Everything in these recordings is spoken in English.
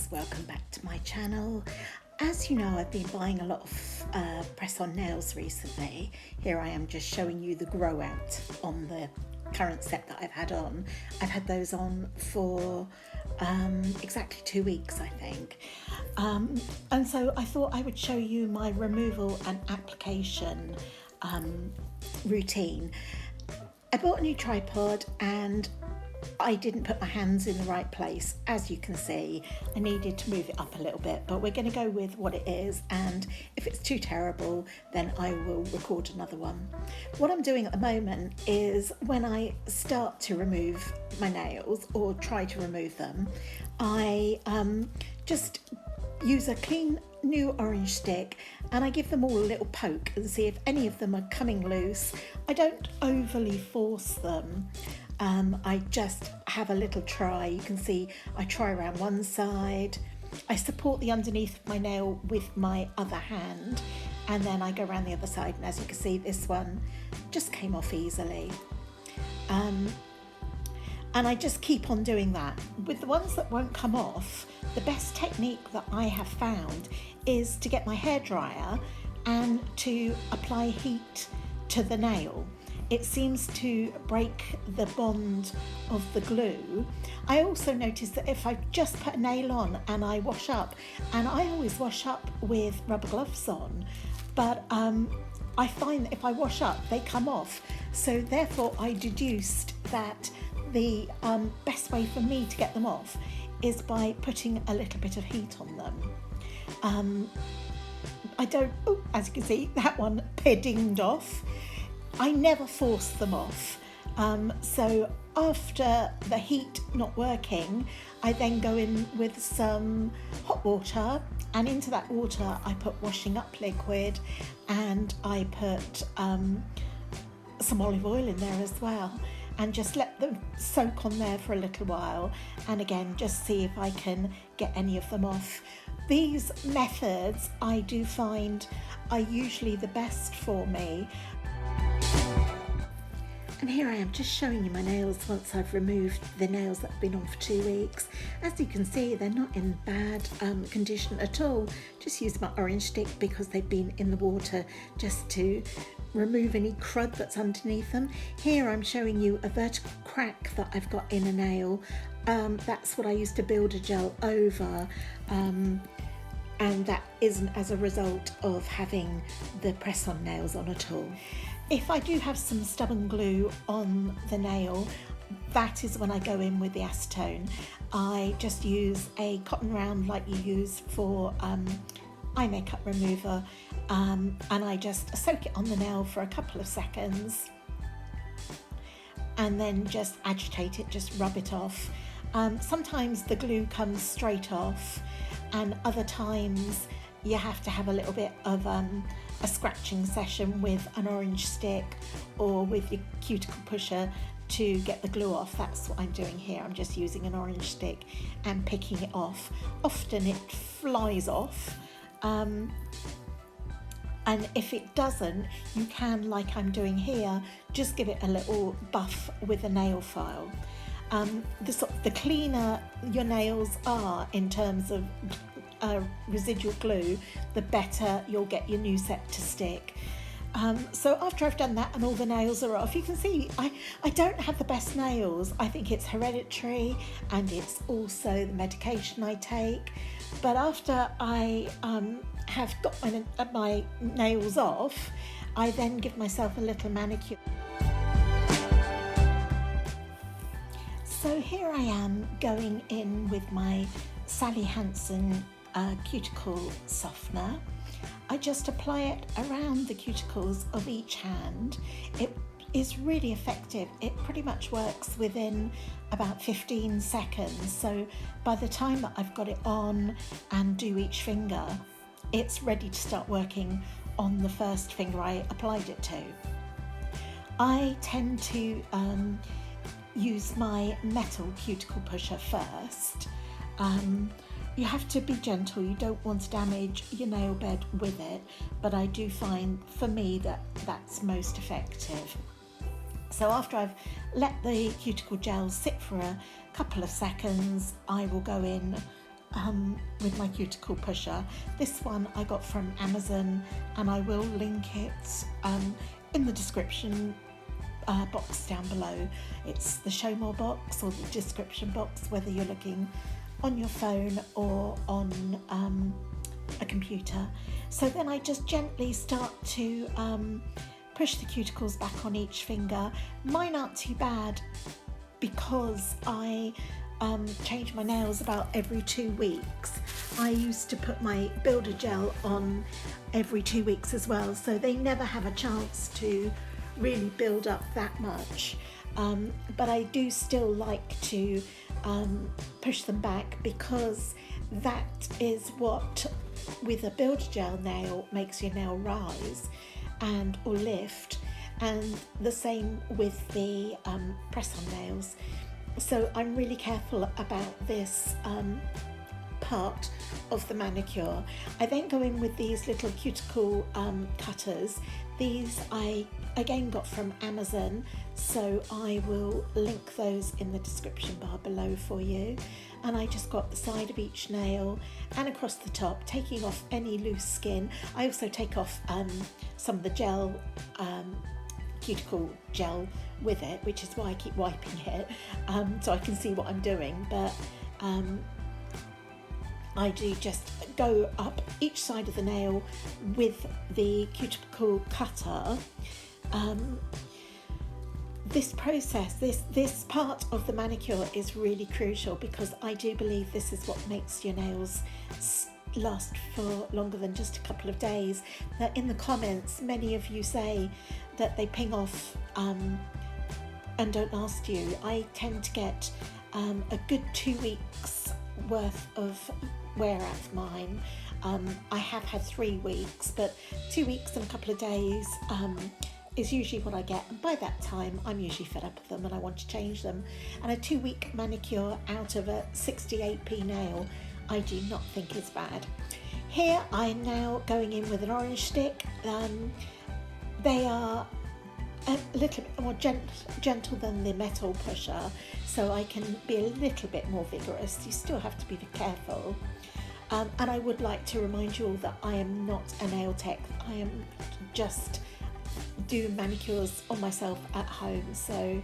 guys, welcome back to my channel. As you know, I've been buying a lot of press-on nails recently. Here I am just showing you the grow out on the current set that I've had on. I've had those on for exactly 2 weeks, I think. And so I thought I would show you my removal and application routine. I bought a new tripod and I didn't put my hands in the right place. As you can see, I needed to move it up a little bit, but we're going to go with what it is, and if it's too terrible then I will record another one. What I'm doing at the moment is when I start to remove my nails or try to remove them, I just use a clean new orange stick and I give them all a little poke and see if any of them are coming loose. I don't overly force them. I just have a little try. You can see I try around one side, I support the underneath of my nail with my other hand, and then I go around the other side, and as you can see, this one just came off easily. And I just keep on doing that. With the ones that won't come off, the best technique that I have found is to get my hairdryer and to apply heat to the nail. It seems to break the bond of the glue. I also noticed that if I just put a nail on and I wash up, and I always wash up with rubber gloves on, but I find that if I wash up, they come off. So therefore I deduced that the best way for me to get them off is by putting a little bit of heat on them. As you can see, that one dinged off. I never force them off. So after the heat not working, I then go in with some hot water, and into that water I put washing up liquid, and I put some olive oil in there as well, and just let them soak on there for a little while, and again just see if I can get any of them off. These methods I do find are usually the best for me. And here I am just showing you my nails once I've removed the nails that have been on for 2 weeks. As you can see, they're not in bad condition at all. Just used my orange stick because they've been in the water, just to remove any crud that's underneath them. Here I'm showing you a vertical crack that I've got in a nail. That's what I used to build a gel over, and that isn't as a result of having the press-on nails on at all. If I do have some stubborn glue on the nail, that is when I go in with the acetone. I just use a cotton round like you use for eye makeup remover, and I just soak it on the nail for a couple of seconds and then just agitate it, just rub it off. Sometimes the glue comes straight off, and other times you have to have a little bit of a scratching session with an orange stick or with your cuticle pusher to get the glue off. That's what I'm doing here. I'm just using an orange stick and picking it off. Often it flies off, and if it doesn't, you can, like I'm doing here, just give it a little buff with a nail file. The cleaner your nails are in terms of residual glue, the better you'll get your new set to stick. So after I've done that and all the nails are off, you can see I don't have the best nails. I think it's hereditary, and it's also the medication I take. But after I have got my nails off, I then give myself a little manicure. So here I am going in with my Sally Hansen cuticle softener. I just apply it around the cuticles of each hand. It is really effective. It pretty much works within about 15 seconds. So by the time that I've got it on and do each finger, it's ready to start working on the first finger I applied it to. I tend to use my metal cuticle pusher first. You have to be gentle, you don't want to damage your nail bed with it, but I do find for me that that's most effective. So after I've let the cuticle gel sit for a couple of seconds, I will go in with my cuticle pusher. This one I got from Amazon, and I will link it in the description box down below. It's the show more box or the description box, whether you're looking on your phone or on a computer. So then I just gently start to push the cuticles back on each finger. Mine aren't too bad because I change my nails about every 2 weeks. I used to put my builder gel on every 2 weeks as well, so they never have a chance to really build up that much. But I do still like to push them back, because that is what, with a builder gel nail, makes your nail rise and or lift, and the same with the press-on nails. So I'm really careful about this part of the manicure. I then go in with these little cuticle cutters. These I again got from Amazon, so I will link those in the description bar below for you. And I just got the side of each nail and across the top, taking off any loose skin. I also take off some of the gel, cuticle gel with it, which is why I keep wiping it, so I can see what I'm doing. But I do just go up each side of the nail with the cuticle cutter. This process, this part of the manicure is really crucial, because I do believe this is what makes your nails last for longer than just a couple of days. That in the comments, many of you say that they ping off and don't last you. I tend to get a good 2 weeks worth of wear out of mine. I have had 3 weeks, but 2 weeks and a couple of days is usually what I get, and by that time I'm usually fed up with them and I want to change them. And a 2-week manicure out of a 68p nail, I do not think is bad. Here I'm now going in with an orange stick. They are a little bit more gentle than the metal pusher, so I can be a little bit more vigorous. You still have to be careful. And I would like to remind you all that I am not a nail tech. I am just do manicures on myself at home. So,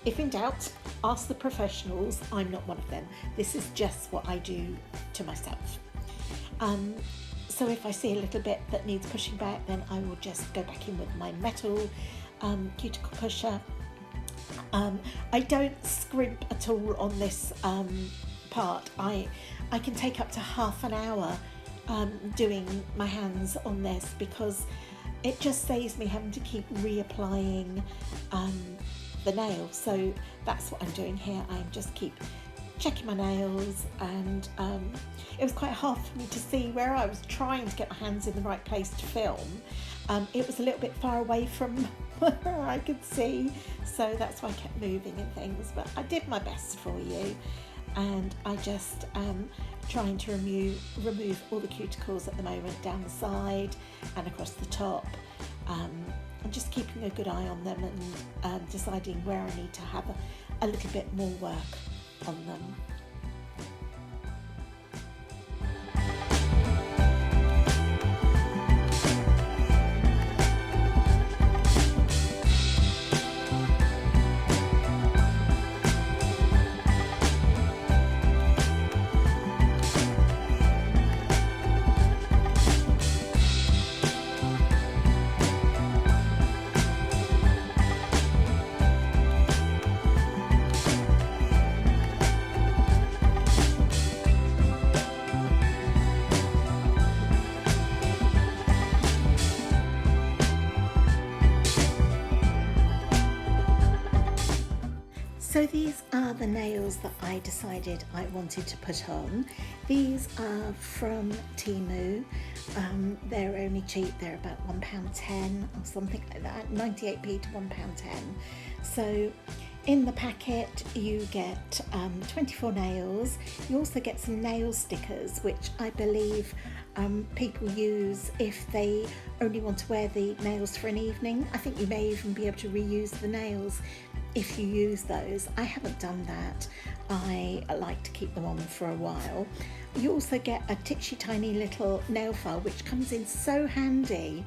if in doubt, ask the professionals. I'm not one of them. This is just what I do to myself. So if I see a little bit that needs pushing back, then I will just go back in with my metal cuticle pusher. I don't scrimp at all on this part. I can take up to half an hour doing my hands on this, because it just saves me having to keep reapplying the nail. So that's what I'm doing here. I just keep checking my nails, and it was quite hard for me to see where I was trying to get my hands in the right place to film. It was a little bit far away from where I could see, so that's why I kept moving and things, but I did my best for you. And I just trying to remove all the cuticles at the moment, down the side and across the top. I'm just keeping a good eye on them and deciding where I need to have a little bit more work on them. So these are the nails that I decided I wanted to put on. These are from Temu. They're only cheap, they're about £1.10 or something like that, 98p to £1.10. So In the packet you get 24 nails. You also get some nail stickers, which I believe people use if they only want to wear the nails for an evening. I think you may even be able to reuse the nails if you use those. I haven't done that. I like to keep them on for a while. You also get a titsy tiny little nail file, which comes in so handy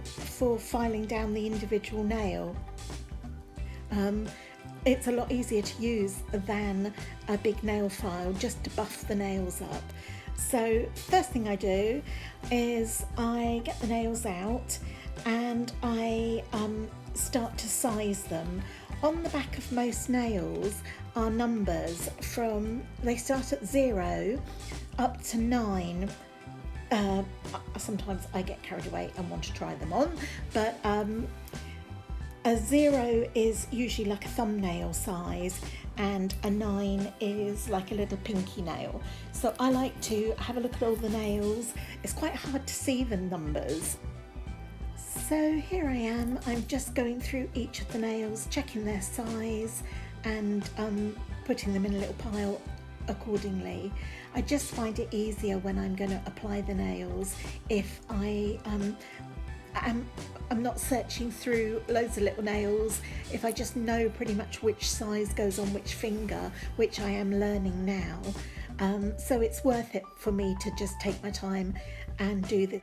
for filing down the individual nail. It's a lot easier to use than a big nail file just to buff the nails up. So first thing I do is I get the nails out and I start to size them. On the back of most nails are numbers they start at 0 up to 9. Sometimes I get carried away and want to try them on, but a 0 is usually like a thumbnail size and a 9 is like a little pinky nail. So I like to have a look at all the nails. It's quite hard to see the numbers. So here I am, I'm just going through each of the nails, checking their size and putting them in a little pile accordingly. I just find it easier when I'm going to apply the nails if I'm not searching through loads of little nails, if I just know pretty much which size goes on which finger, which I am learning now. So it's worth it for me to just take my time and do this.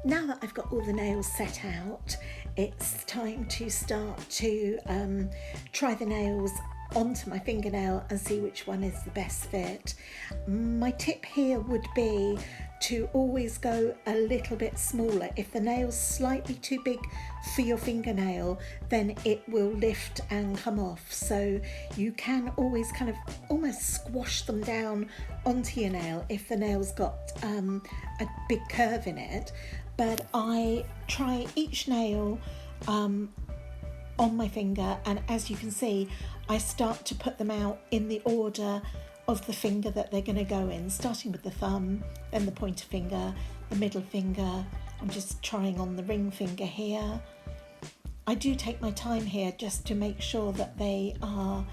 Now that I've got all the nails set out, it's time to start to try the nails onto my fingernail and see which one is the best fit. My tip here would be to always go a little bit smaller. If the nail's slightly too big for your fingernail, then it will lift and come off. So you can always kind of almost squash them down onto your nail if the nail's got a big curve in it. But I try each nail on my finger, and as you can see, I start to put them out in the order of the finger that they're going to go in, starting with the thumb, then the pointer finger, the middle finger. I'm just trying on the ring finger here. I do take my time here just to make sure that they are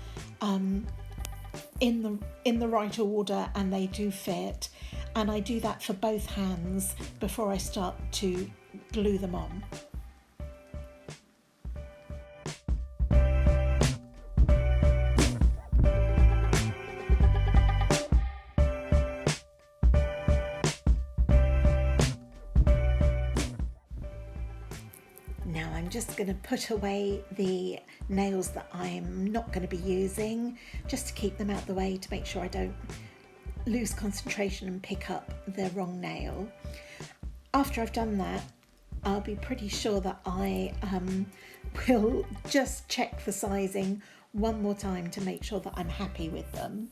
in the right order and they do fit, and I do that for both hands before I start to glue them on. Now I'm just going to put away the nails that I'm not going to be using, just to keep them out the way, to make sure I don't lose concentration and pick up the wrong nail. After I've done that, I'll be pretty sure that I will just check the sizing one more time to make sure that I'm happy with them.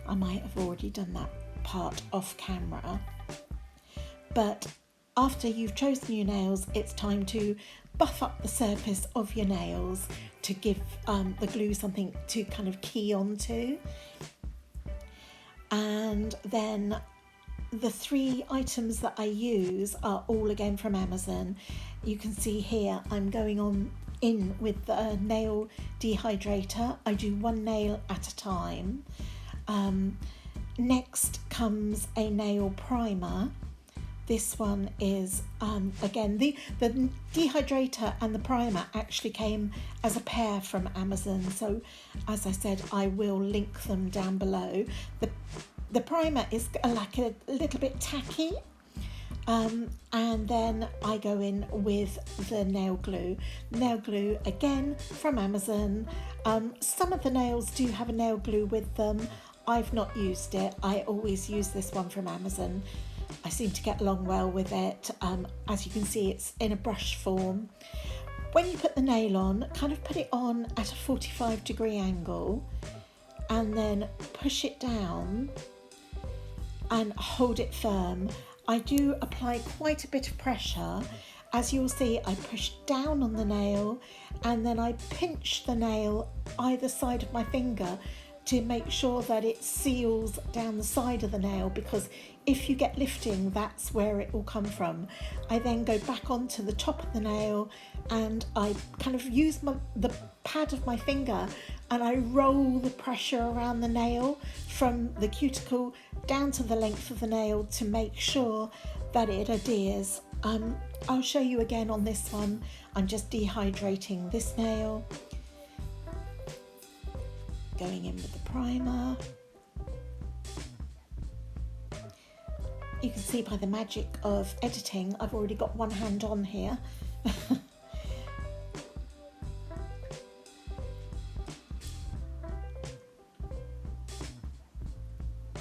I might have already done that part off camera. But after you've chosen your nails, it's time to buff up the surface of your nails to give the glue something to kind of key onto. And then the 3 items that I use are all again from Amazon. You can see here I'm going in with the nail dehydrator. I do 1 nail at a time. Next comes a nail primer. This one is, again, the dehydrator and the primer actually came as a pair from Amazon. So, as I said, I will link them down below. The primer is like a little bit tacky. And then I go in with the nail glue. Nail glue, again, from Amazon. Some of the nails do have a nail glue with them. I've not used it. I always use this one from Amazon. I seem to get along well with it. As you can see, it's in a brush form. When you put the nail on, kind of put it on at a 45-degree angle and then push it down and hold it firm. I do apply quite a bit of pressure. As you'll see, I push down on the nail and then I pinch the nail either side of my finger to make sure that it seals down the side of the nail, because if you get lifting, that's where it will come from. I then go back onto the top of the nail and I kind of use the pad of my finger and I roll the pressure around the nail from the cuticle down to the length of the nail to make sure that it adheres. I'll show you again on this one. I'm just dehydrating this nail, going in with the primer. You can see by the magic of editing, I've already got one hand on here.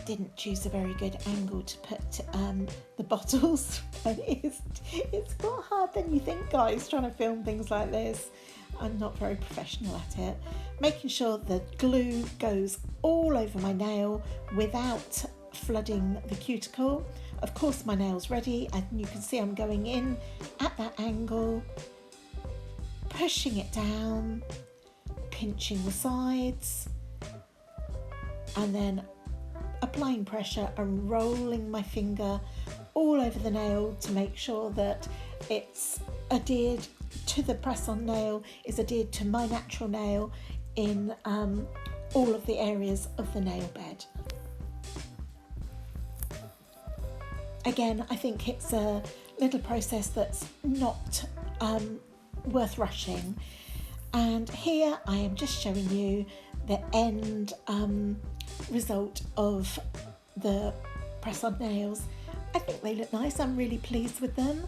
Didn't choose a very good angle to put the bottles, but it's not hard than you think, guys, trying to film things like this. I'm not very professional at it. Making sure the glue goes all over my nail without flooding the cuticle. Of course, my nail's ready, and you can see I'm going in at that angle, pushing it down, pinching the sides, and then applying pressure and rolling my finger all over the nail to make sure that it's adhered to the press-on nail, is adhered to my natural nail in all of the areas of the nail bed. Again, I think it's a little process that's not worth rushing. And here I am just showing you the end result of the press-on nails. I think they look nice. I'm really pleased with them.